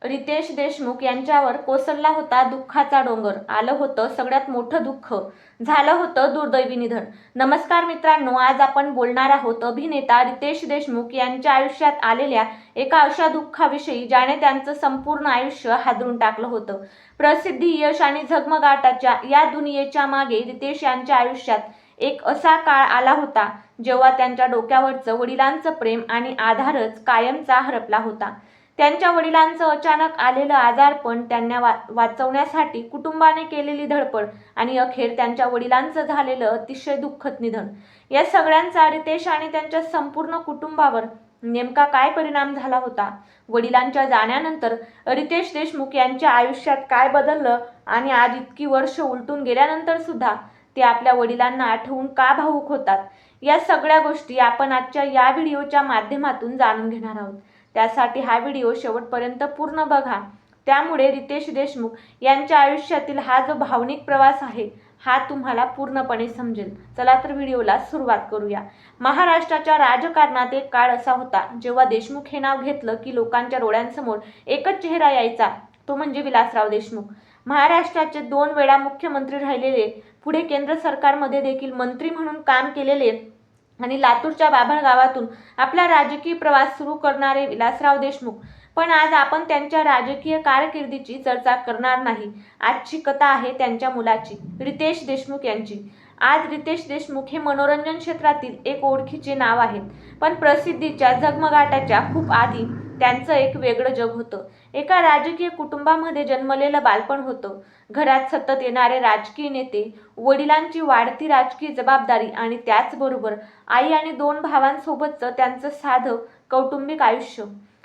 रितेश देशमुख यांच्यावर कोसळला होता दुःखाचा डोंगर. आलं होतं सगळ्यात मोठं दुःख. झालं होतं दुर्दैवी निधन. नमस्कार मित्रांनो, आज आपण बोलणार आहोत अभिनेता रितेश देशमुख यांच्या आयुष्यात आलेल्या एका अशा दुःखाविषयी ज्याने त्यांचं संपूर्ण आयुष्य हादरून टाकलं होतं. प्रसिद्धी, यश आणि झगमगाटाच्या या दुनियेच्या मागे रितेश यांच्या आयुष्यात एक असा काळ आला होता जेव्हा त्यांच्या डोक्यावरचं वडिलांचं प्रेम आणि आधारच कायमचा हरपला होता. त्यांच्या वडिलांचं अचानक आलेलं आजारपण, त्यांना वाचवण्यासाठी कुटुंबाने केलेली धडपड आणि अखेर त्यांच्या वडिलांचं झालेलं अतिशय दुःखद निधन, या सगळ्यांचा रितेश आणि त्यांच्या संपूर्ण कुटुंबावर नेमका काय परिणाम झाला होता? वडिलांच्या जाण्यानंतर रितेश देशमुख यांच्या आयुष्यात काय बदललं आणि आज इतकी वर्ष उलटून गेल्यानंतर सुद्धा ते आपल्या वडिलांना आठवून का भावुक होतात? या सगळ्या गोष्टी आपण आजच्या या व्हिडिओच्या माध्यमातून जाणून घेणार आहोत. त्यासाठी हा व्हिडिओ शेवटपर्यंत पूर्ण बघा. त्यामुळे रितेश देशमुख यांच्या आयुष्यातील हा जो भावनिक प्रवास आहे हा तुम्हाला पूर्णपणे समजेल. चला तर व्हिडिओला सुरुवात करूया. महाराष्ट्राच्या राजकारणात एक काळ असा होता जेव्हा देशमुख हे नाव घेतलं की लोकांच्या डोळ्यांसमोर एकच चेहरा यायचा, तो म्हणजे विलासराव देशमुख. महाराष्ट्राचे 2 वेळा मुख्यमंत्री राहिलेले, पुढे केंद्र सरकारमध्ये देखील मंत्री म्हणून काम केलेले आणि लातूरच्या बाभळगावातून आपला राजकीय प्रवास सुरू करणारे विलासराव देशमुख. पण आज आपण त्यांच्या राजकीय कारकिर्दीची चर्चा करणार नाही. आजची कथा आहे त्यांच्या मुलाची, रितेश देशमुख यांची. आज रितेश देशमुख हे मनोरंजन क्षेत्रातील एक ओळखीचे नाव आहे, पण प्रसिद्धीच्या झगमगाटाच्या खूप आधी त्यांचं एक वेगळं जग होतं. एका राजकीय कुटुंबामध्ये जन्मलेलं बालपण होतं. घरात सतत येणारे राजकीय नेते, वडिलांची वाढती राजकीय जबाबदारी आणि त्याचबरोबर आई आणि 2 भावांसोबतचं त्यांचं साधं कौटुंबिक आयुष्य.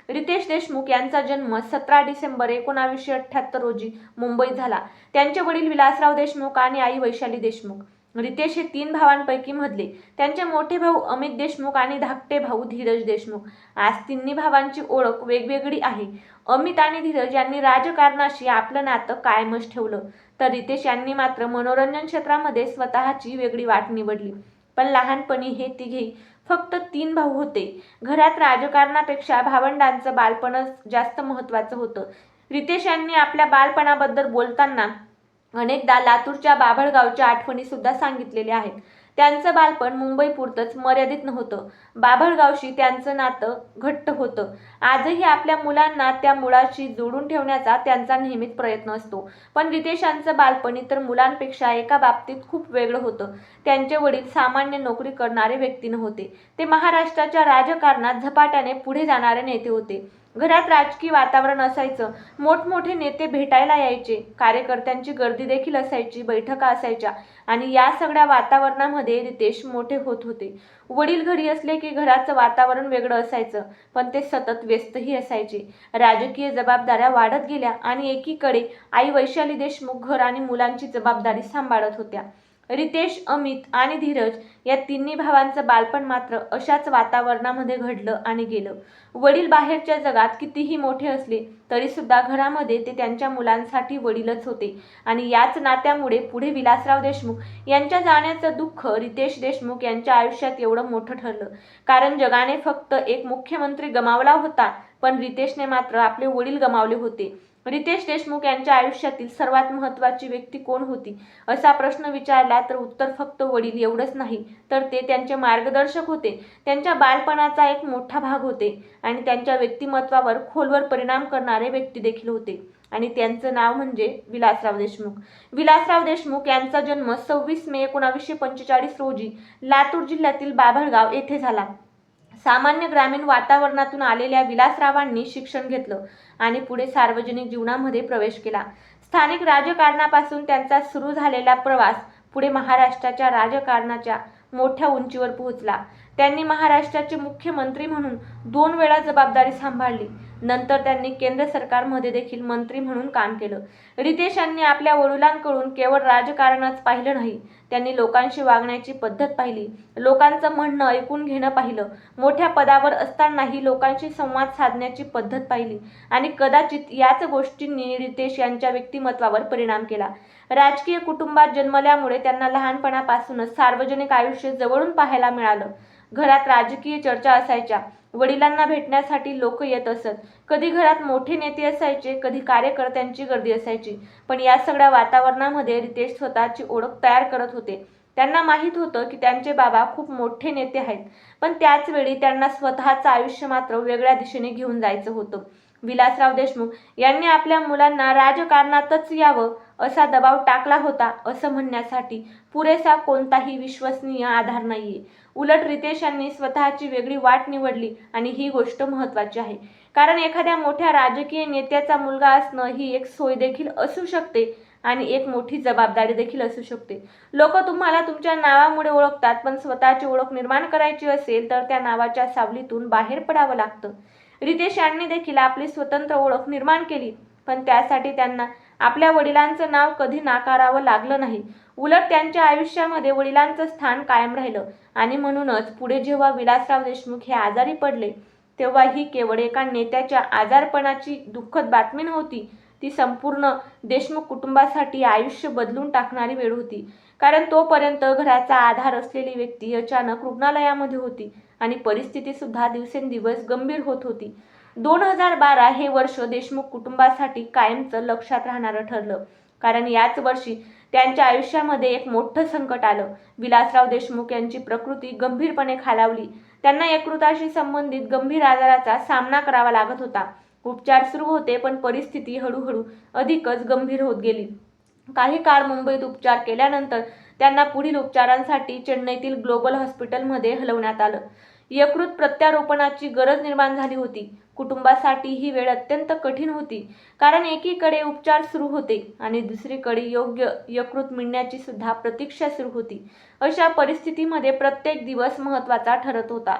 रितेश देशमुख यांचा जन्म 17 डिसेंबर 1978 रोजी मुंबईत झाला. त्यांचे वडील विलासराव देशमुख आणि आई वैशाली देशमुख. रितेश हे 3 भावांपैकी मधले. त्यांचे मोठे भाऊ अमित देशमुख आणि धाकटे भाऊ धीरज देशमुख. आज तिन्ही भावांची ओळख वेगवेगळी आहे. अमित आणि धीरज यांनी राजकारणाशी आपलं नातं कायमच ठेवलं, तर रितेश यांनी मात्र मनोरंजन क्षेत्रामध्ये स्वतःची वेगळी वाट निवडली. पण लहानपणी हे तिघेही फक्त 3 भाऊ होते. घरात राजकारणापेक्षा भावंडांचं बालपणच जास्त महत्त्वाचं होतं. रितेश यांनी आपल्या बालपणाबद्दल बोलताना अनेकदा लातूरच्या बाभळगावच्या आठवणी सुद्धा सांगितलेल्या आहेत. त्यांचं बालपण मुंबईपुरतंच मर्यादित नव्हतं. बाभळगावशी त्यांचं नातं घट्ट होतं. आजही आपल्या मुलांना त्या मुळाशी जोडून ठेवण्याचा त्यांचा नेहमीच प्रयत्न असतो. पण रितेशांचं बालपण इतर मुलांपेक्षा एका बाबतीत खूप वेगळं होतं. त्यांचे वडील सामान्य नोकरी करणारे व्यक्ती नव्हते. ते महाराष्ट्राच्या राजकारणात झपाट्याने पुढे जाणारे नेते होते. घरात राजकीय वातावरण असायचं. मोठमोठे नेते भेटायला यायचे. कार्यकर्त्यांची गर्दी देखील असायची, बैठका असायच्या आणि या सगळ्या वातावरणामध्ये रितेश मोठे होत होते. वडील घरी असले की घराचं वातावरण वेगळं असायचं, पण ते सतत व्यस्तही असायचे. राजकीय जबाबदाऱ्या वाढत गेल्या आणि एकीकडे आई वैशाली देशमुख घर आणि मुलांची जबाबदारी सांभाळत होत्या. रितेश, अमित आणि धीरज या तिन्ही भावांचं बालपण मात्र अशाच वातावरणामध्ये घडलं आणि गेलं. वडील बाहेरच्या जगात कितीही मोठे असले तरी सुद्धा घरामध्ये ते त्यांच्या मुलांसाठी वडीलच होते आणि याच नात्यामुळे पुढे विलासराव देशमुख यांच्या जाण्याचं दुःख रितेश देशमुख यांच्या आयुष्यात एवढं मोठं ठरलं. कारण जगाने फक्त एक मुख्यमंत्री गमावला होता, पण रितेशने मात्र आपले वडील गमावले होते. रितेश देशमुख यांच्या आयुष्यातील सर्वात महत्त्वाची व्यक्ती कोण होती असा प्रश्न विचारला तर उत्तर फक्त वडील एवढंच नाही, तर ते त्यांचे मार्गदर्शक होते. त्यांच्या बालपणाचा एक मोठा भाग होते आणि त्यांच्या व्यक्तिमत्वावर खोलवर परिणाम करणारे व्यक्ती देखील होते आणि त्यांचं नाव म्हणजे विलासराव देशमुख. विलासराव देशमुख यांचा जन्म 26 मे 1945 रोजी लातूर जिल्ह्यातील बाभळगाव येथे झाला. सामान्य ग्रामीण वातावरणातून आलेल्या विलासरावांनी शिक्षण घेतलं आणि पुढे सार्वजनिक जीवनामध्ये प्रवेश केला. स्थानिक राजकारणापासून त्यांचा सुरू झालेला प्रवास पुढे महाराष्ट्राच्या राजकारणाच्या मोठ्या उंचीवर पोहोचला. त्यांनी महाराष्ट्राचे मुख्यमंत्री म्हणून 2 वेळा जबाबदारी सांभाळली. नंतर त्यांनी केंद्र सरकारमध्ये देखील मंत्री म्हणून काम केलं. रितेश यांनी आपल्या वडिलांकडून केवळ राजकारणच पाहिलं नाही, त्यांनी लोकांशी वागण्याची पद्धत पाहिली, लोकांचं म्हणणं ऐकून घेणं पाहिलं. मोठ्या पदावर असतानाही लोकांशी संवाद साधण्याची पद्धत पाहिली आणि कदाचित याच गोष्टींनी रितेश यांच्या व्यक्तिमत्वावर परिणाम केला. राजकीय कुटुंबात जन्मल्यामुळे त्यांना लहानपणापासूनच सार्वजनिक आयुष्य जवळून पाहायला मिळालं. घरात राजकीय चर्चा असायच्या. वडिलांना भेटण्यासाठी लोक येत असत. कधी घरात मोठे नेते असायचे, कधी कार्यकर्त्यांची गर्दी असायची. पण या सगळ्या वातावरणामध्ये रितेश स्वतःची ओळख तयार करत होते. त्यांना माहीत होतं की त्यांचे बाबा खूप मोठे नेते आहेत, पण त्याच वेळी त्यांना स्वतःचं आयुष्य मात्र वेगळ्या दिशेने घेऊन जायचं होतं. विलासराव देशमुख यांनी आपल्या मुलांना राजकारणातच यावं असा दबाव टाकला होता असं म्हणण्यासाठी पुरेसा कोणताही विश्वसनीय आधार नाहीये. उलट रितेश यांनी स्वतःची वेगळी वाट निवडली आणि ही गोष्ट महत्त्वाची आहे. कारण एखाद्या मोठ्या राजकीय नेत्याचा मुलगा असणं ही एक सोय देखील असू शकते आणि एक मोठी जबाबदारी देखील असू शकते. लोक तुम्हाला तुमच्या नावामुळे ओळखतात, पण स्वतःची ओळख निर्माण करायची असेल तर त्या नावाच्या सावलीतून बाहेर पडावं लागतं. रितेश यांनी देखील आपली स्वतंत्र ओळख निर्माण केली, पण त्यासाठी त्यांना आपल्या वडिलांचं नाव कधी नाकारावं लागलं नाही. उलट त्यांच्या आयुष्यामध्ये वडिलांचं स्थान कायम राहिलं आणि म्हणूनच पुढे जेव्हा विलासराव देशमुख हे आजारी पडले, तेव्हा ही केवळ एका नेत्याच्या आजारपणाची दुःखद बातमी नव्हती. ती संपूर्ण देशमुख कुटुंबासाठी आयुष्य बदलून टाकणारी वेळ होती. कारण तोपर्यंत घराचा आधार असलेली व्यक्ती अचानक रुग्णालयामध्ये होती आणि परिस्थिती सुद्धा दिवसेंदिवस गंभीर होत होती. 2012 हे वर्ष देशमुख कुटुंबासाठी कायमचं लक्षात राहणारं ठरलं. कारण याच वर्षी त्यांच्या आयुष्यामध्ये एक मोठं संकट आलं. विलासराव देशमुख यांची प्रकृती गंभीरपणे खालावली. त्यांना यकृताशी संबंधित गंभीर आजाराचा सामना करावा लागत होता. उपचार सुरू होते, पण परिस्थिती हळूहळू अधिकच गंभीर होत गेली. काही काळ मुंबईत उपचार केल्यानंतर त्यांना पुढील उपचारांसाठी चेन्नईतील ग्लोबल हॉस्पिटलमध्ये हलवण्यात आलं. यकृत प्रत्यारोपणाची गरज निर्माण झाली होती. कुटुंबासाठी ही वेळ अत्यंत कठीण होती, कारण एकीकडे उपचार सुरू होते आणि दुसरीकडे योग्य यकृत मिळण्याची सुद्धा प्रतीक्षा सुरू होती. अशा परिस्थितीमध्ये प्रत्येक दिवस महत्त्वाचा ठरत होता.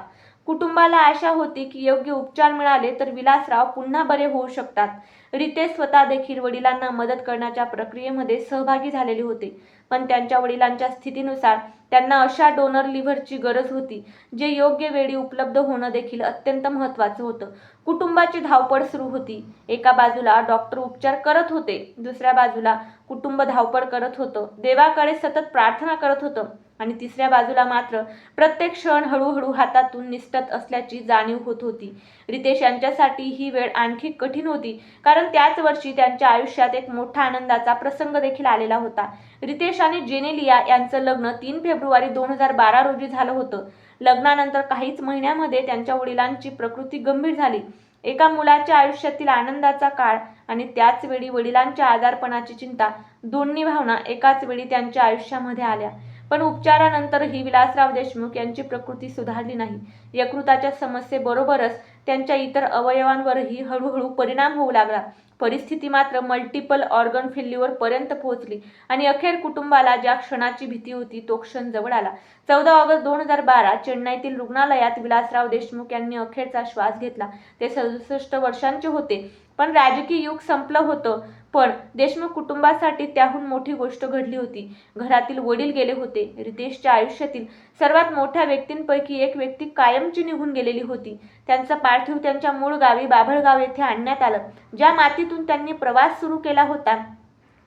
कुटुंबाला आशा होती की योग्य उपचार मिळाले तर विलासराव पुन्हा बरे होऊ शकतात. रितेश स्वतः देखील वडिलांना मदत करण्याच्या प्रक्रियेमध्ये सहभागी झालेले होते, पण त्यांच्या वडिलांच्या स्थितीनुसार त्यांना अशा डोनर लिव्हरची गरज होती, जे योग्य वेळी उपलब्ध होणं देखील अत्यंत महत्त्वाचं होतं. कुटुंबाची धावपळ सुरू होती. एका बाजूला डॉक्टर उपचार करत होते, दुसऱ्या बाजूला कुटुंब धावपळ करत होतं, देवाकडे सतत प्रार्थना करत होतं आणि तिसऱ्या बाजूला मात्र प्रत्येक क्षण हळूहळू हातातून निसटत असल्याची जाणीव होत होती. रितेश यांच्यासाठी ही वेळ आणखी कठीण होती, कारण त्याच वर्षी त्यांच्या आयुष्यात एक मोठा आनंदाचा प्रसंग देखील आलेला होता. रितेश आणि जेनेलिया यांचं लग्न 3 फेब्रुवारी 2012 रोजी झालं होतं. लग्नानंतर काहीच महिन्यामध्ये त्यांच्या वडिलांची प्रकृती गंभीर झाली. एका मुलाच्या आयुष्यातील आनंदाचा काळ आणि त्याच वेळी वडिलांच्या आजारपणाची चिंता, दोन्ही भावना एकाच वेळी त्यांच्या आयुष्यामध्ये आल्या. पण उपचारानंतरही विलासराव देशमुख यांची प्रकृती सुधारली नाही. यकृताच्या समस्येबरोबरच त्यांच्या इतर अवयवांवरही हळूहळू परिणाम होऊ लागला. परिस्थिती मात्र मल्टिपल ऑर्गन फेल्युअर पर्यंत पोहोचली आणि अखेर कुटुंबाला ज्या क्षणाची भीती होती तो क्षण जवळ आला. 14 ऑगस्ट 2012 चेन्नईतील रुग्णालयात विलासराव देशमुख यांनी अखेरचा श्वास घेतला. ते 67 वर्षांचे होते. पण राजकीय युग संपलं होतं, पण देशमुख कुटुंबासाठी त्याहून मोठी गोष्ट घडली होती. घरातील वडील गेले होते. रितेशच्या आयुष्यातील सर्वात मोठ्या व्यक्तींपैकी एक व्यक्ती कायमची निघून गेलेली होती. त्यांचं पार्थिव त्यांच्या मूळ गावी बाभळगाव येथे आणण्यात आलं. ज्या मातीतून त्यांनी प्रवास सुरू केला होता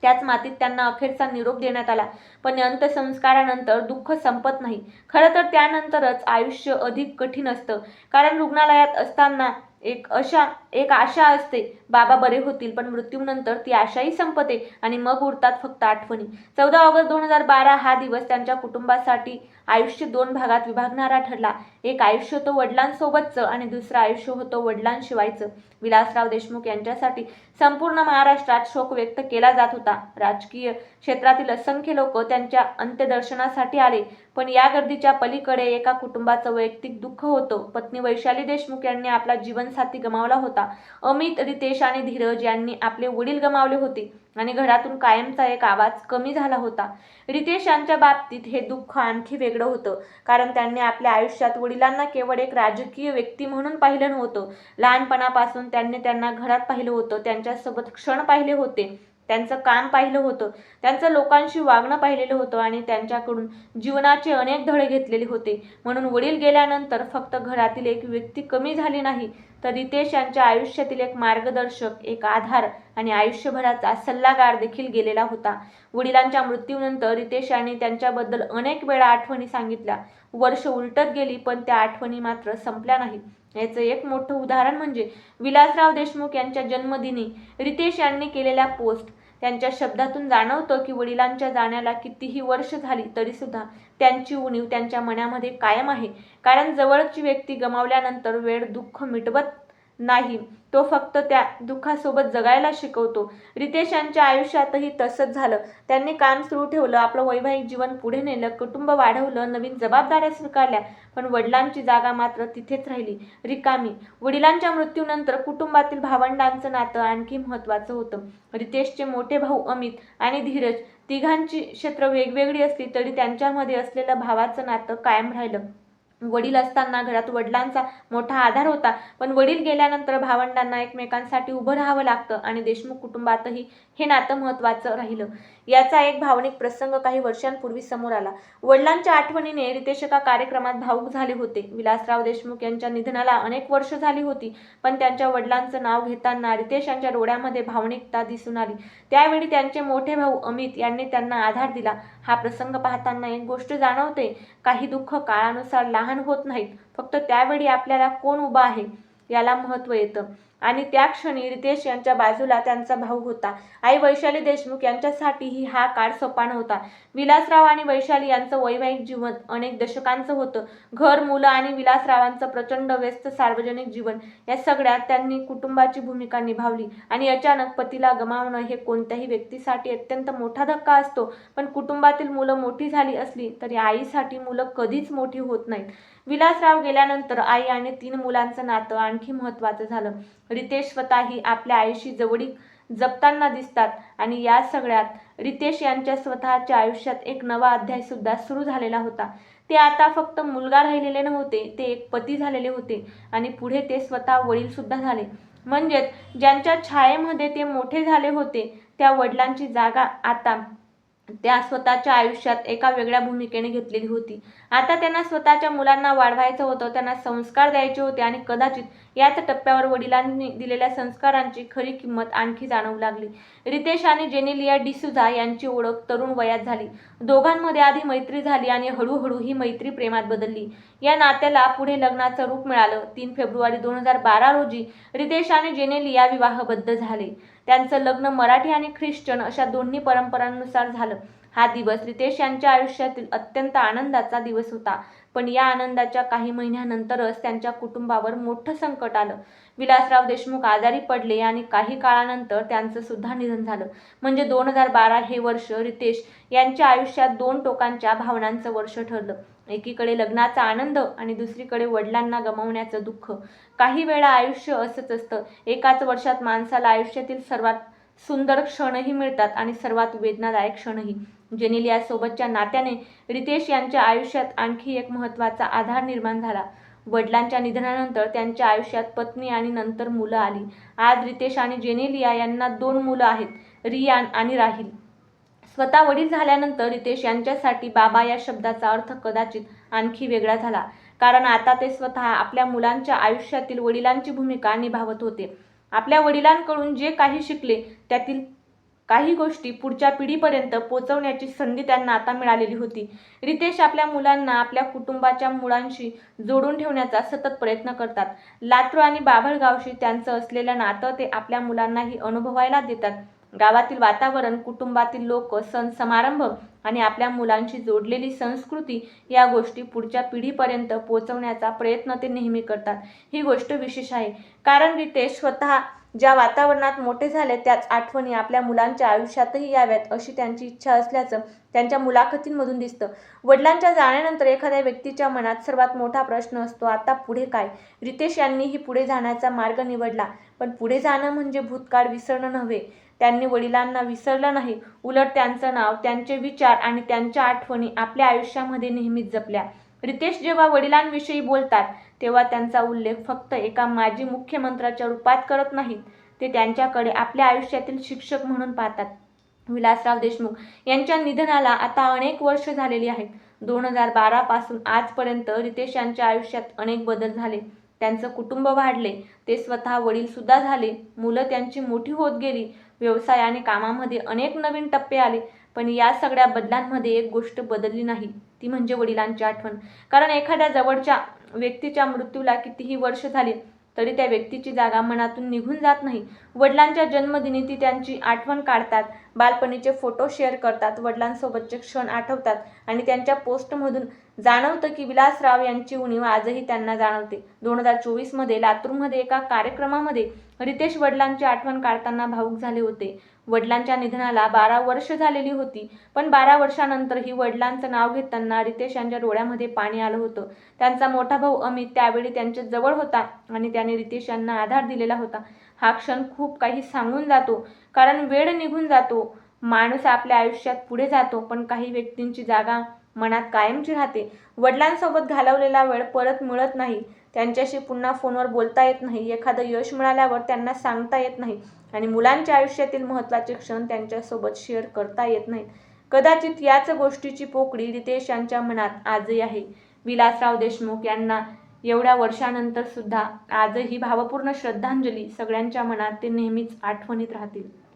त्याच मातीत त्यांना अखेरचा निरोप देण्यात आला. पण अंत्यसंस्कारानंतर दुःख संपत नाही. खरं तर त्यानंतरच आयुष्य अधिक कठीण असतं. कारण रुग्णालयात असताना एक आशा असते, बाबा बरे होतील, पण मृत्यूनंतर ती आशाही संपते आणि मग उरतात फक्त आठवणी. 14 ऑगस्ट 2012 हा दिवस त्यांच्या कुटुंबासाठी आयुष्य 2 भागात विभागणारा ठरला. एक आयुष्य होतं वडिलांसोबतचं आणि दुसरं आयुष्य होतं वडिलांशिवायचं. विलासराव देशमुख यांच्यासाठी संपूर्ण महाराष्ट्रात शोक व्यक्त केला जात होता. राजकीय क्षेत्रातील असंख्य लोक त्यांच्या अंत्यदर्शनासाठी आले, पण या गर्दीच्या पलीकडे एका कुटुंबाचं वैयक्तिक दुःख होतं. पत्नी वैशाली देशमुख यांनी आपला जीवनसाथी गमावला होता. अमित, रितेश आणि धीरज यांनी आपले वडील गमावले होते आणि घरातून कायमचा एक आवाज कमी झाला होता. रितेश यांच्या बाबतीत हे दुःख आणखी वेगळं होतं, कारण त्यांनी आपल्या आयुष्यात वडिलांना केवळ एक राजकीय व्यक्ती म्हणून पाहिलं नव्हतं. लहानपणापासून त्यांनी त्यांना घरात पाहिलं होतं, त्यांच्यासोबत क्षण पाहिले होते, त्यांचं काम पाहिलं होतं, त्यांचं लोकांशी वागणं पाहिलेलं होतं आणि त्यांच्याकडून जीवनाचे अनेक धडे घेतलेले होते. म्हणून वडील गेल्यानंतर फक्त घरातील एक व्यक्ती कमी झाली नाही, तर रितेश यांच्या आयुष्यातील एक मार्गदर्शक, एक आधार आणि आयुष्यभराचा सल्लागार देखील गेलेला होता. वडिलांच्या मृत्यूनंतर रितेश यांनी त्यांच्याबद्दल अनेक वेळा आठवणी सांगितल्या. वर्ष उलटत गेली, पण त्या आठवणी मात्र संपल्या नाही. याचं एक मोठं उदाहरण म्हणजे विलासराव देशमुख यांच्या जन्मदिनी रितेश यांनी केलेल्या पोस्ट. त्यांच्या शब्दातून जाणवतं की वडिलांच्या जाण्याला कितीही वर्ष झाली तरी सुद्धा त्यांची उणीव त्यांच्या मनामध्ये कायम आहे. कारण जवळची व्यक्ती गमावल्यानंतर वेळ दुःख मिटवत नाही, तो फक्त त्या दुःखासोबत जगायला शिकवतो. रितेश यांच्या आयुष्यातही तसंच झालं. त्यांनी काम सुरू ठेवलं, आपलं वैवाहिक जीवन पुढे नेलं, कुटुंब वाढवलं, नवीन जबाबदाऱ्या स्वीकारल्या, पण वडिलांची जागा मात्र तिथेच राहिली, रिकामी. वडिलांच्या मृत्यूनंतर कुटुंबातील भावंडांचं नातं आणखी महत्त्वाचं होतं. रितेशचे मोठे भाऊ अमित आणि धीरज, तिघांची क्षेत्र वेगवेगळी असली तरी त्यांच्यामध्ये असलेलं भावाचं नातं कायम राहिलं. वडील असताना घरात वडिलांचा मोठा आधार होता, पण वडील गेल्यानंतर भावंडांना एकमेकांसाठी उभं राहावं लागतं आणि देशमुख कुटुंबातही हे नातं महत्त्वाचं राहिलं. याचा एक भावनिक प्रसंग काही वर्षांपूर्वी समोर आला. वडिलांच्या आठवणीने रितेश एका कार्यक्रमात भावूक झाले होते. विलासराव देशमुख यांच्या निधनाला अनेक वर्ष झाली होती, पण त्यांच्या वडिलांचं नाव घेताना रितेश यांच्या डोळ्यामध्ये भावनिकता दिसून आली. त्यावेळी त्यांचे मोठे भाऊ अमित यांनी त्यांना आधार दिला. हा प्रसंग पाहताना एक गोष्ट जाणवते, काही दुःख काळानुसार लहान होत नाहीत, फक्त त्यावेळी आपल्याला कोण उभा आहे याला महत्त्व येतं. आणि त्या क्षणी रितेश यांच्या बाजूला त्यांचा भाऊ होता. आई वैशाली देशमुख यांच्यासाठीही हा काळ सोपा नव्हता. विलासराव आणि वैशाली यांचं वैवाहिक जीवन अनेक दशकांचं होतं. घर, मुलं आणि विलासरावांचं प्रचंड व्यस्त सार्वजनिक जीवन, या सगळ्यात त्यांनी कुटुंबाची भूमिका निभावली. आणि अचानक पतीला गमावणं हे कोणत्याही व्यक्तीसाठी अत्यंत मोठा धक्का असतो, पण कुटुंबातील मुलं मोठी झाली असली तरी आईसाठी मुलं कधीच मोठी होत नाहीत. विलासराव गेल्यानंतर आई आणि 3 मुलांचं नातं आणखी महत्त्वाचं झालं. रितेश स्वतःही आपल्या आईशी जवळीक जपताना दिसतात आणि या सगळ्यात रितेश यांच्या स्वतःच्या आयुष्यात एक नवा अध्याय सुद्धा सुरू झालेला होता. ते आता फक्त मुलगा राहिलेले नव्हते, ते एक पती झालेले होते आणि पुढे ते स्वतः वडील सुद्धा झाले. म्हणजेच ज्यांच्या छायेमध्ये ते मोठे झाले होते त्या वडिलांची जागा आता त्या स्वतःच्या आयुष्यात एका वेगळ्या भूमिकेने घेतलेली होती. आता त्यांना स्वतःच्या मुलांना वाढवायचं होतं, त्यांना संस्कार द्यायचे होते आणि कदाचित याच टप्प्यावर वडिलांनी दिलेल्या संस्कारांची खरी किंमत आणखी जाणवू लागली. रितेश आणि जेनेलिया डिसूझा यांची ओळख तरुण वयात झाली. दोघांमध्ये आधी मैत्री झाली आणि हळूहळू ही मैत्री प्रेमात बदलली. या नात्याला पुढे लग्नाचं रूप मिळालं. 3 फेब्रुवारी 2012 रोजी रितेश आणि जेनेलिया विवाहबद्ध झाले. त्यांचं लग्न मराठी आणि ख्रिश्चन अशा दोन्ही परंपरांनुसार झालं. हा दिवस रितेश यांच्या आयुष्यातील अत्यंत आनंदाचा दिवस होता. पण या आनंदाच्या काही महिन्यानंतरच त्यांच्या कुटुंबावर मोठं संकट आलं. विलासराव देशमुख आजारी पडले आणि काही काळानंतर त्यांचं सुद्धा निधन झालं. म्हणजे 2012 हे वर्ष रितेश यांच्या आयुष्यात 2 टोकांच्या भावनांचं वर्ष ठरलं. एकीकडे लग्नाचा आनंद आणि दुसरीकडे वडिलांना गमावण्याचं दुःख. काही वेळा आयुष्य असंच असतं, एकाच वर्षात माणसाला आयुष्यातील सर्वात सुंदर क्षणही मिळतात आणि सर्वात वेदनादायक क्षणही. जेनेलिया सोबतच्या नात्याने रितेश यांच्या आयुष्यात आणखी एक महत्त्वाचा आधार निर्माण झाला. वडिलांच्या निधनानंतर त्यांच्या आयुष्यात पत्नी आणि नंतर मुलं आली. आज रितेश आणि जेनेलिया यांना 2 मुलं आहेत, रियान आणि राहिल. स्वतः वडील झाल्यानंतर रितेश यांच्यासाठी बाबा या शब्दाचा अर्थ कदाचित आणखी वेगळा झाला. कारण आता ते स्वतः आपल्या मुलांच्या आयुष्यातील वडिलांची भूमिका निभावत होते. आपल्या वडिलांकडून जे काही शिकले त्यातील काही गोष्टी पुढच्या पिढीपर्यंत पोहोचवण्याची संधी त्यांना आता मिळालेली होती. रितेश आपल्या मुलांना आपल्या कुटुंबाच्या मुळांशी जोडून ठेवण्याचा सतत प्रयत्न करतात. लातूर आणि बाभळगावशी त्यांचं असलेलं नातं ते आपल्या मुलांनाही अनुभवायला देतात. गावातील वातावरण, कुटुंबातील लोक, सण समारंभ आणि आपल्या मुलांशी जोडलेली संस्कृती या गोष्टी पुढच्या पिढीपर्यंत पोहोचवण्याचा प्रयत्न ते नेहमी करतात. ही गोष्ट विशेष आहे कारण रितेश स्वतः ज्या वातावरणात मोठे झाले त्याच आठवणी आपल्या मुलांच्या आयुष्यातही याव्यात अशी त्यांची इच्छा असल्याचं त्यांच्या मुलाखतींमधून दिसतं. वडिलांच्या जाण्यानंतर एखाद्या व्यक्तीच्या मनात सर्वात मोठा प्रश्न असतो, आता पुढे काय? रितेश यांनीही पुढे जाण्याचा मार्ग निवडला. पण पुढे जाणं म्हणजे भूतकाळ विसरणं नव्हे. त्यांनी वडिलांना विसरलं नाही, उलट त्यांचं नाव, त्यांचे विचार आणि त्यांच्या आठवणी आपल्या आयुष्यामध्ये नेहमीच जपल्या. रितेश जेव्हा वडिलांविषयी बोलतात तेव्हा त्यांचा उल्लेख फक्त एका माजी मुख्यमंत्र्याच्या रूपात करत नाहीत, ते त्यांच्याकडे आपल्या आयुष्यातील शिक्षक म्हणून पाहतात. विलासराव देशमुख यांच्या निधनाला आता अनेक वर्ष झालेली आहेत. 2012 पासून आजपर्यंत रितेश यांच्या आयुष्यात अनेक बदल झाले. त्यांचं कुटुंब वाढले, ते स्वतः वडील सुद्धा झाले, मुलं त्यांची मोठी होत गेली, व्यवसाय आणि कामामध्ये अनेक नवीन टप्पे आले. पण या सगळ्या बदलांमध्ये एक गोष्ट बदलली नाही, ती म्हणजे वडिलांची आठवण. कारण एखाद्या जवळच्या व्यक्तीच्या मृत्यूला कितीही वर्ष झाली तरी त्या व्यक्तीची जागा मनातून निघून जात नाही. वडिलांच्या जन्मदिनी ती त्यांची आठवण काढतात, बालपणीचे फोटो शेअर करतात, वडिलांसोबतचे क्षण आठवतात आणि त्यांच्या पोस्टमधून जाणवतं की विलासराव यांची उणीव आजही त्यांना जाणवते. 2024 मध्ये लातूरमध्ये एका कार्यक्रमामध्ये रितेश वडिलांची आठवण काढताना भावूक झाले होते. वडिलांच्या निधनाला 12 वर्ष झालेली होती, पण 12 वर्षानंतरही वडिलांचं नाव घेताना रितेश यांच्या डोळ्यामध्ये पाणी आलं होतं. त्यांचा मोठा भाऊ अमित त्यावेळी त्यांच्या जवळ होता आणि त्याने रितेश यांना आधार दिलेला होता. हा क्षण खूप काही सांगून जातो, कारण वेळ निघून जातो, माणूस आपल्या आयुष्यात पुढे जातो, पण काही व्यक्तींची जागा मनात कायमची राहते. वडिलांसोबत घालवलेला वेळ परत मिळत नाही, त्यांच्याशी पुन्हा फोनवर बोलता येत नाही, एखादं यश मिळाल्यावर त्यांना सांगता येत नाही आणि मुलांच्या आयुष्यातील महत्त्वाचे क्षण त्यांच्यासोबत शेअर करता येत नाहीत. कदाचित याच गोष्टीची पोकळी रितेश यांच्या मनात आजही आहे. विलासराव देशमुख यांना एवढ्या वर्षानंतर सुद्धा आजही भावपूर्ण श्रद्धांजली. सगळ्यांच्या मनात ते नेहमीच आठवणीत राहतील.